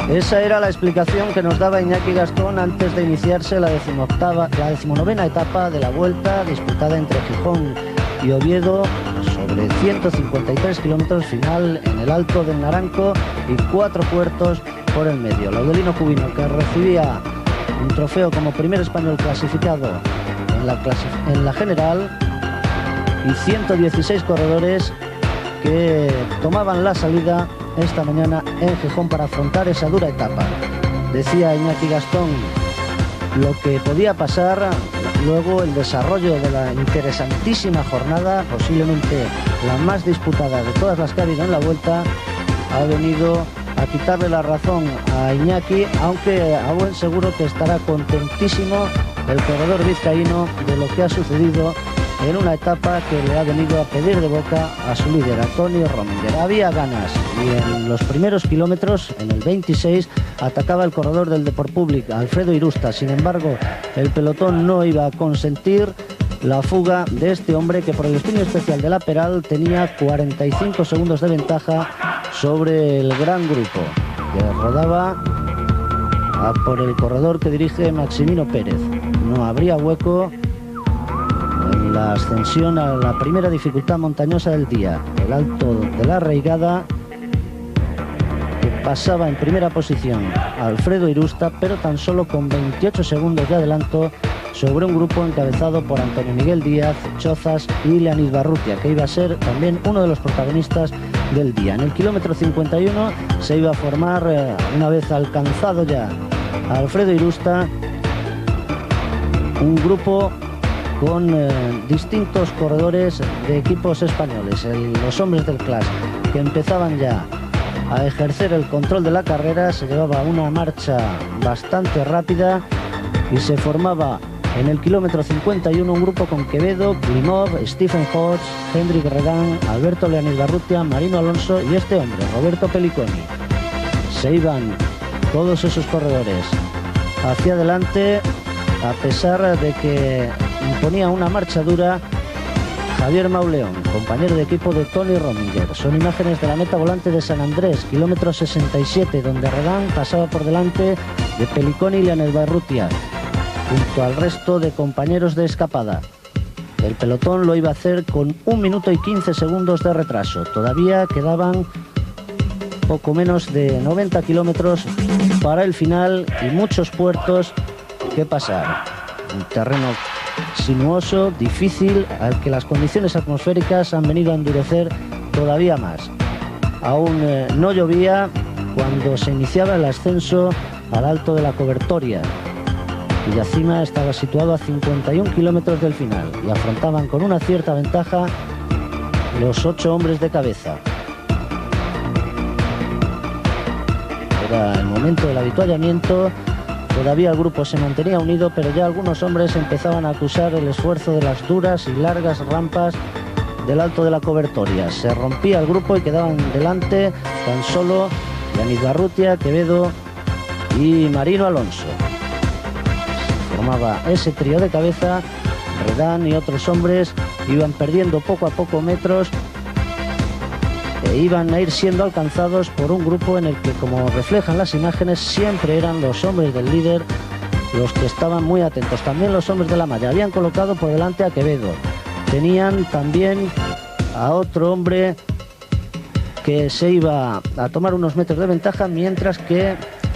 Esa era la explicación que nos daba Iñaki Gastón antes de iniciarse la decimonovena etapa de la Vuelta, disputada entre Gijón y Oviedo, sobre 153 kilómetros, final en el Alto del Naranco y 4 puertos por el medio. Laudelino Cubino, que recibía un trofeo como primer español clasificado en la general, y 116 corredores que tomaban la salida esta mañana en Gijón para afrontar esa dura etapa. Decía Iñaki Gastón lo que podía pasar, luego el desarrollo de la interesantísima jornada, posiblemente la más disputada de todas las que ha habido en la Vuelta, ha venido a quitarle la razón a Iñaki, aunque a buen seguro que estará contentísimo el corredor vizcaíno de lo que ha sucedido en una etapa que le ha venido a pedir de boca a su líder, a Tony Rominger. Había ganas y en los primeros kilómetros, en el 26, atacaba el corredor del Deport Public, Alfredo Irusta. Sin embargo, el pelotón no iba a consentir la fuga de este hombre, que por el espino especial de la Peral tenía 45 segundos de ventaja sobre el gran grupo, que rodaba por el corredor que dirige Maximino Pérez. No habría hueco en la ascensión a la primera dificultad montañosa del día, el Alto de la Reigada, que pasaba en primera posición a Alfredo Irusta, pero tan solo con 28 segundos de adelanto sobre un grupo encabezado por Antonio Miguel Díaz, Chozas y Leonid Barrutia, que iba a ser también uno de los protagonistas del día. En el kilómetro 51 se iba a formar, una vez alcanzado ya a Alfredo Irusta, un grupo con distintos corredores de equipos españoles, los hombres del Clash, que empezaban ya a ejercer el control de la carrera. Se llevaba una marcha bastante rápida y se formaba en el kilómetro 51 un grupo con Quevedo, Klimov, Stephen Hodge, Hendrik Redán, Alberto Leonid Barrutia, Marino Alonso y este hombre, Roberto Pelliconi. Se iban todos esos corredores hacia adelante, a pesar de que imponía una marcha dura Javier Mauleón, compañero de equipo de Tony Rominger. Son imágenes de la meta volante de San Andrés, kilómetro 67, donde Redán pasaba por delante de Pelliconi y Leonid Barrutia, junto al resto de compañeros de escapada. El pelotón lo iba a hacer con 1 minuto y 15 segundos de retraso. Todavía quedaban poco menos de 90 kilómetros para el final y muchos puertos que pasar. Un terreno sinuoso, difícil, al que las condiciones atmosféricas han venido a endurecer todavía más. Aún no llovía cuando se iniciaba el ascenso al Alto de la Cobertoria, cuya cima estaba situado a 51 kilómetros del final, y afrontaban con una cierta ventaja los 8 hombres de cabeza. Era el momento del avituallamiento. Todavía el grupo se mantenía unido, pero ya algunos hombres empezaban a acusar el esfuerzo de las duras y largas rampas del Alto de la Cobertoria. Se rompía el grupo y quedaban delante tan solo Leonid Barrutia, Quevedo y Marino Alonso. Formaba ese trío de cabeza. Redán y otros hombres iban perdiendo poco a poco metros e iban a ir siendo alcanzados por un grupo en el que, como reflejan las imágenes, siempre eran los hombres del líder los que estaban muy atentos. También los hombres de la malla habían colocado por delante a Quevedo. Tenían también a otro hombre que se iba a tomar unos metros de ventaja, mientras que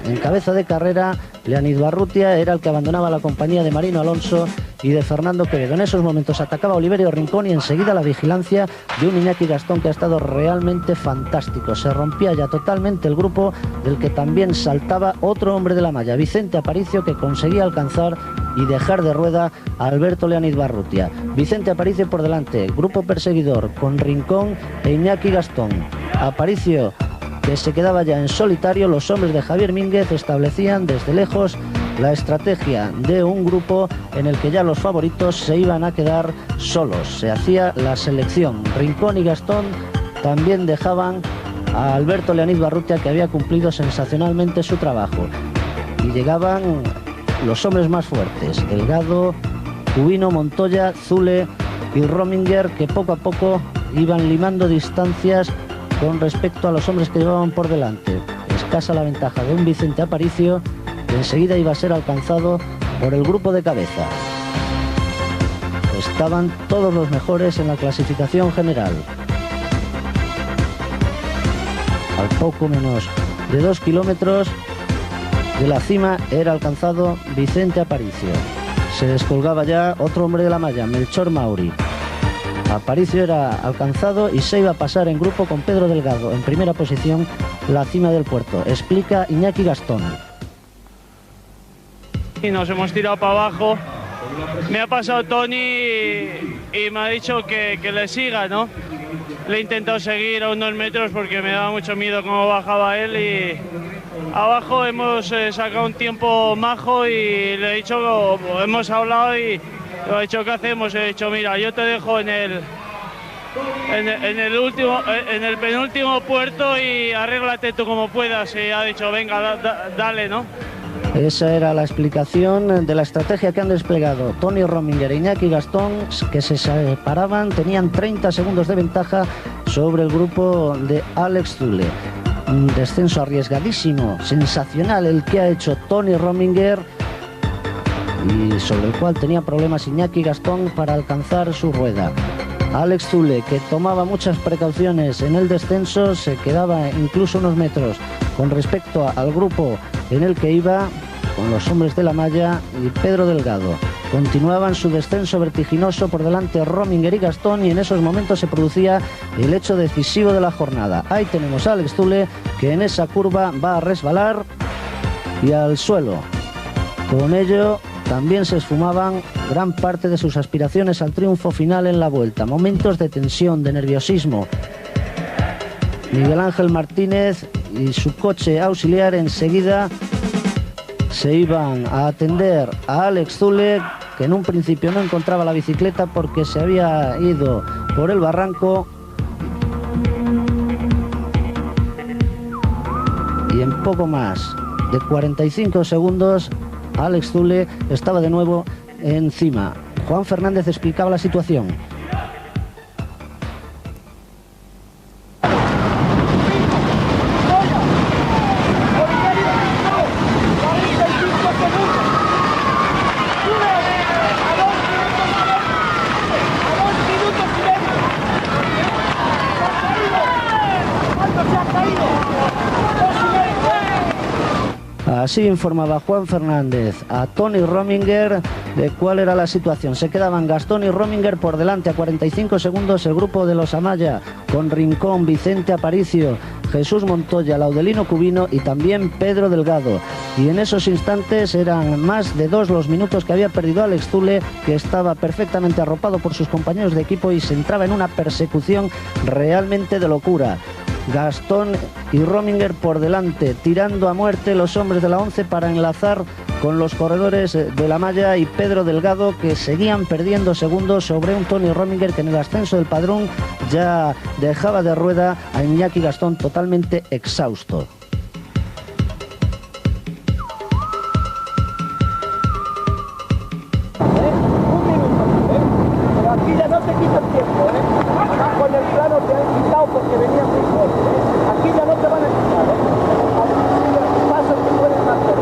en cabeza de carrera Leonid Barrutia era el que abandonaba la compañía de Marino Alonso y de Fernando Quevedo. En esos momentos atacaba Oliverio Rincón y enseguida la vigilancia de un Iñaki Gastón que ha estado realmente fantástico. Se rompía ya totalmente el grupo, del que también saltaba otro hombre de la malla, Vicente Aparicio, que conseguía alcanzar y dejar de rueda a Alberto Leonid Barrutia. Vicente Aparicio por delante, grupo perseguidor con Rincón e Iñaki Gastón. Aparicio, que se quedaba ya en solitario. Los hombres de Javier Mínguez establecían desde lejos la estrategia de un grupo en el que ya los favoritos se iban a quedar solos. Se hacía la selección. Rincón y Gastón también dejaban a Alberto Leonid Barrutia, que había cumplido sensacionalmente su trabajo. Y llegaban los hombres más fuertes: Delgado, Cubino, Montoya, Zule y Rominger, que poco a poco iban limando distancias con respecto a los hombres que llevaban por delante. escasa la ventaja de un Vicente Aparicio, que enseguida iba a ser alcanzado por el grupo de cabeza. Estaban todos los mejores en la clasificación general. Al poco menos de 2 kilómetros de la cima era alcanzado Vicente Aparicio. Se descolgaba ya otro hombre de la malla, Melchor Mauri. Aparicio era alcanzado y se iba a pasar en grupo con Pedro Delgado, en primera posición, la cima del puerto. Explica Iñaki Gastón. Y nos hemos tirado para abajo. Me ha pasado Tony y me ha dicho que le siga, ¿no? Le he intentado seguir a unos metros porque me daba mucho miedo cómo bajaba él, y abajo hemos sacado un tiempo majo y le he dicho, hemos hablado y le he dicho, ¿qué hacemos? He dicho, mira, yo te dejo en el penúltimo puerto y arréglate tú como puedas. Y ha dicho, venga, dale, ¿no? Esa era la explicación de la estrategia que han desplegado Tony Rominger e Iñaki Gastón, que se separaban, tenían 30 segundos de ventaja sobre el grupo de Alex Zule. Un descenso arriesgadísimo, sensacional el que ha hecho Tony Rominger, y sobre el cual tenía problemas Iñaki Gastón para alcanzar su rueda. Alex Zule, que tomaba muchas precauciones en el descenso, se quedaba incluso unos metros con respecto al grupo en el que iba, con los hombres de la malla y Pedro Delgado. Continuaban su descenso vertiginoso, por delante Rominger y Gastón, y en esos momentos se producía el hecho decisivo de la jornada. Ahí tenemos a Alex Zule, que en esa curva va a resbalar y al suelo. Con ello también se esfumaban gran parte de sus aspiraciones al triunfo final en la vuelta. Momentos de tensión, de nerviosismo. Miguel Ángel Martínez y su coche auxiliar enseguida se iban a atender a Alex Zule, que en un principio no encontraba la bicicleta porque se había ido por el barranco, y en poco más de 45 segundos Alex Zule estaba de nuevo encima. Juan Fernández explicaba la situación. Así informaba Juan Fernández a Tony Rominger de cuál era la situación. Se quedaban Gastón y Rominger por delante a 45 segundos el grupo de los Amaya, con Rincón, Vicente Aparicio, Jesús Montoya, Laudelino Cubino y también Pedro Delgado. Y en esos instantes eran más de 2 los minutos que había perdido Alex Zule, que estaba perfectamente arropado por sus compañeros de equipo y se entraba en una persecución realmente de locura. Gastón y Rominger por delante, tirando a muerte los hombres de la 11 para enlazar con los corredores de la malla, y Pedro Delgado, que seguían perdiendo segundos sobre un Tony Rominger que en el ascenso del Padrón ya dejaba de rueda a Iñaki Gastón totalmente exhausto. Pero aquí ya no te quita el tiempo, acá con el plano te han quitado porque venía muy fuerte, aquí ya no te van a quitar, pasos que pueden hacer,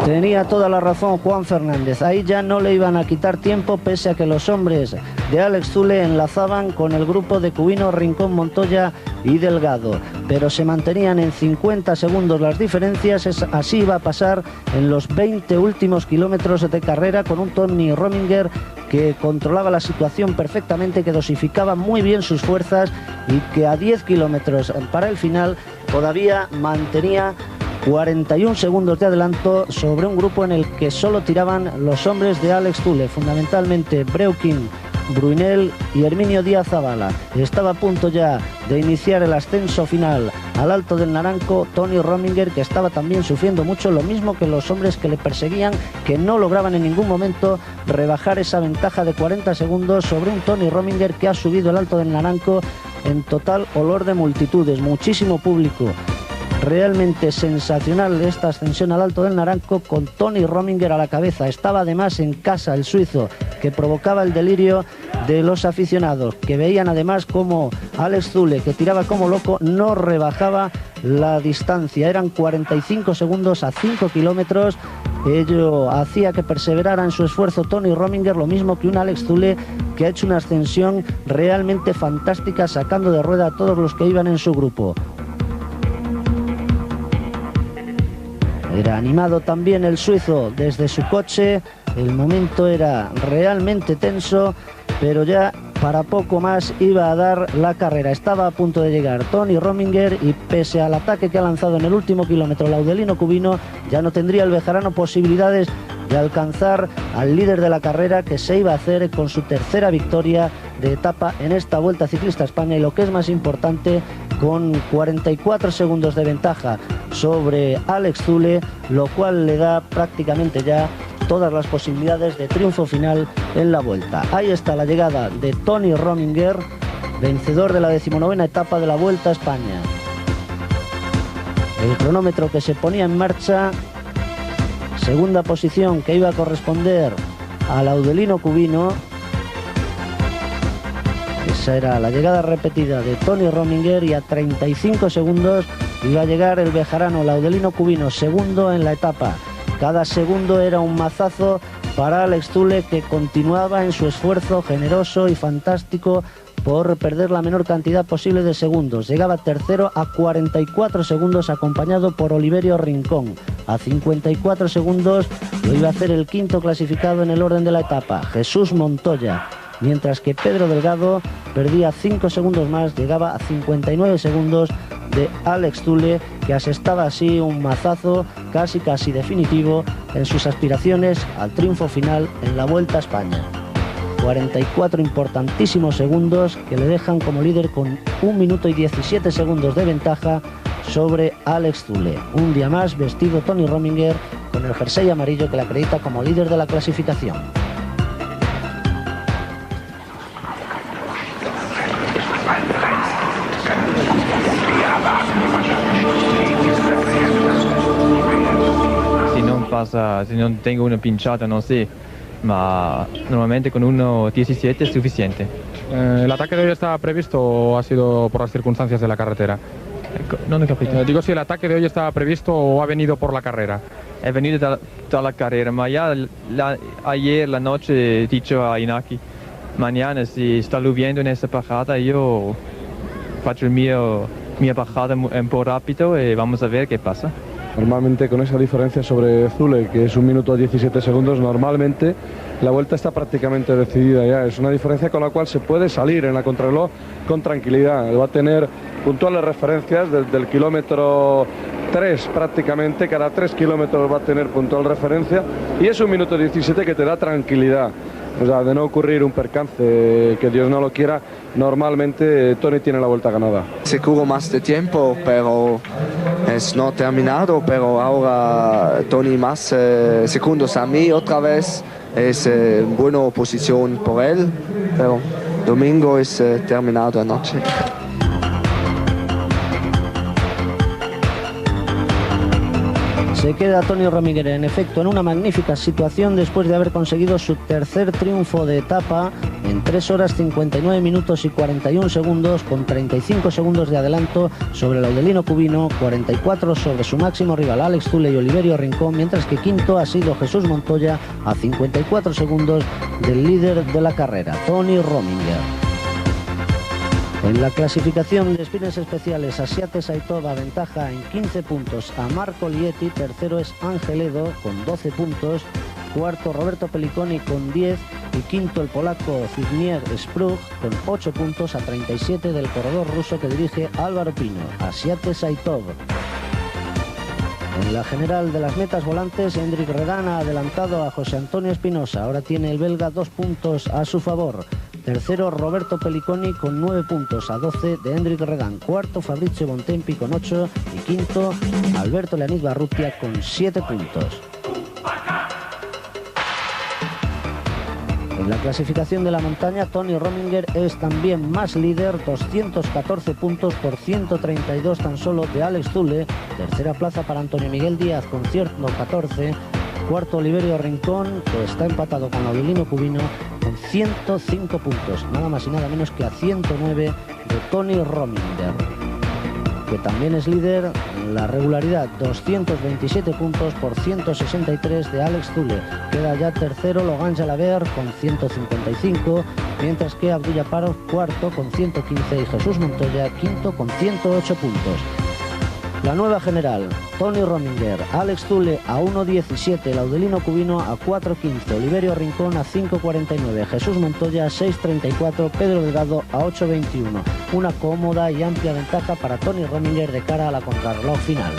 Tenía toda la razón Juan Fernández, ahí ya no le iban a quitar tiempo, pese a que los hombres de Alex Zule enlazaban con el grupo de Cubino, Rincón, Montoya y Delgado, pero se mantenían en 50 segundos las diferencias. Así iba a pasar en los 20 últimos kilómetros de carrera, con un Tony Rominger que controlaba la situación perfectamente, que dosificaba muy bien sus fuerzas y que a 10 kilómetros para el final todavía mantenía 41 segundos de adelanto sobre un grupo en el que solo tiraban los hombres de Alex Zule, fundamentalmente Breuking, Bruinel y Herminio Díaz Zavala. Estaba a punto ya de iniciar el ascenso final al Alto del Naranco Tony Rominger, que estaba también sufriendo mucho, lo mismo que los hombres que le perseguían, que no lograban en ningún momento rebajar esa ventaja de 40 segundos sobre un Tony Rominger que ha subido el Alto del Naranco en total olor de multitudes, muchísimo público. Realmente sensacional esta ascensión al Alto del Naranco, con Tony Rominger a la cabeza. Estaba además en casa el suizo, que provocaba el delirio de los aficionados, que veían además como Alex Zülle, que tiraba como loco, no rebajaba la distancia. Eran 45 segundos a 5 kilómetros. Ello hacía que perseverara en su esfuerzo Tony Rominger, lo mismo que un Alex Zülle que ha hecho una ascensión realmente fantástica, sacando de rueda a todos los que iban en su grupo. Era animado también el suizo desde su coche. El momento era realmente tenso, pero ya para poco más iba a dar la carrera. Estaba a punto de llegar Tony Rominger y pese al ataque que ha lanzado en el último kilómetro Laudelino Cubino, ya no tendría el bejarano posibilidades de alcanzar al líder de la carrera, que se iba a hacer con su tercera victoria de etapa en esta Vuelta Ciclista a España, y lo que es más importante, con 44 segundos de ventaja sobre Alex Zülle, lo cual le da prácticamente ya todas las posibilidades de triunfo final en la Vuelta. Ahí está la llegada de Tony Rominger, vencedor de la 19ª etapa de la Vuelta a España. El cronómetro que se ponía en marcha, segunda posición que iba a corresponder a Laudelino Cubino. Esa era la llegada repetida de Tony Rominger, y a 35 segundos iba a llegar el bejarano Laudelino Cubino, segundo en la etapa. Cada segundo era un mazazo para Alex Zülle, que continuaba en su esfuerzo generoso y fantástico por perder la menor cantidad posible de segundos. Llegaba tercero a 44 segundos, acompañado por Oliverio Rincón. A 54 segundos lo iba a hacer el quinto clasificado en el orden de la etapa, Jesús Montoya, mientras que Pedro Delgado perdía 5 segundos más, llegaba a 59 segundos de Alex Zülle, que asestaba así un mazazo casi definitivo en sus aspiraciones al triunfo final en la Vuelta a España. 44 importantísimos segundos que le dejan como líder con 1 minuto y 17 segundos de ventaja sobre Alex Zülle. Un día más vestido Tony Rominger con el jersey amarillo que le acredita como líder de la clasificación. Si no tengo una pinchata, no sé, ma normalmente con 1.17 es suficiente. ¿El ataque de hoy estaba previsto o ha sido por las circunstancias de la carretera? No he capito. Digo, si el ataque de hoy estaba previsto o ha venido por la carrera. He venido da la carrera, ma ya ayer la noche he dicho a Inaki, mañana si está lloviendo en esta bajada, yo faccio mia bajada un po' rápido y vamos a ver qué pasa. Normalmente con esa diferencia sobre Zülle, que es 1 minuto 17 segundos, normalmente la vuelta está prácticamente decidida ya. Es una diferencia con la cual se puede salir en la contrarreloj con tranquilidad. Va a tener puntuales referencias desde el kilómetro 3 prácticamente, cada 3 kilómetros va a tener puntual referencia, y es 1 minuto 17 que te da tranquilidad. O sea, de no ocurrir un percance, que Dios no lo quiera, normalmente Tony tiene la vuelta ganada. Seguro más de tiempo, pero es no terminado, pero ahora Tony más segundos a mí otra vez, es buena posición por él, pero domingo es terminado anoche. Se queda Tony Rominger en efecto en una magnífica situación después de haber conseguido su tercer triunfo de etapa en 3 horas 59 minutos y 41 segundos, con 35 segundos de adelanto sobre Laudelino Cubino, 44 sobre su máximo rival Alex Zülle y Oliverio Rincón, mientras que quinto ha sido Jesús Montoya a 54 segundos del líder de la carrera, Tony Rominger. En la clasificación de sprints especiales, Asiate Saitov aventaja en 15 puntos a Marco Lieti, tercero es Ángel Edo con 12 puntos, cuarto Roberto Pelliconi con 10 y quinto el polaco Zbigniew Sprug con 8 puntos a 37 del corredor ruso que dirige Álvaro Pino, Asiate Saitov. En la general de las metas volantes, Hendrik Redan ha adelantado a José Antonio Espinosa, ahora tiene el belga 2 puntos a su favor. Tercero, Roberto Pelliconi con 9 puntos a 12 de Hendrik Redan. Cuarto, Fabrizio Bontempi con 8. Y quinto, Alberto Leonid Barrutia con 7 puntos. En la clasificación de la montaña, Tony Rominger es también más líder, 214 puntos por 132 tan solo de Alex Zülle. Tercera plaza para Antonio Miguel Díaz con 114. Cuarto, Oliverio Rincón, que está empatado con Laudelino Cubino con 105 puntos, nada más y nada menos que a 109 de Tony Rominger, que también es líder en la regularidad, 227 puntos por 163 de Alex Zülle. Queda ya tercero Logan Jalabert con 155, mientras que Abdul Japarov cuarto con 115 y Jesús Montoya quinto con 108 puntos. La nueva general, Tony Rominger, Alex Zülle a 1.17, Laudelino Cubino a 4.15, Oliverio Rincón a 5.49, Jesús Montoya a 6.34, Pedro Delgado a 8.21. Una cómoda y amplia ventaja para Tony Rominger de cara a la contrarreloj final.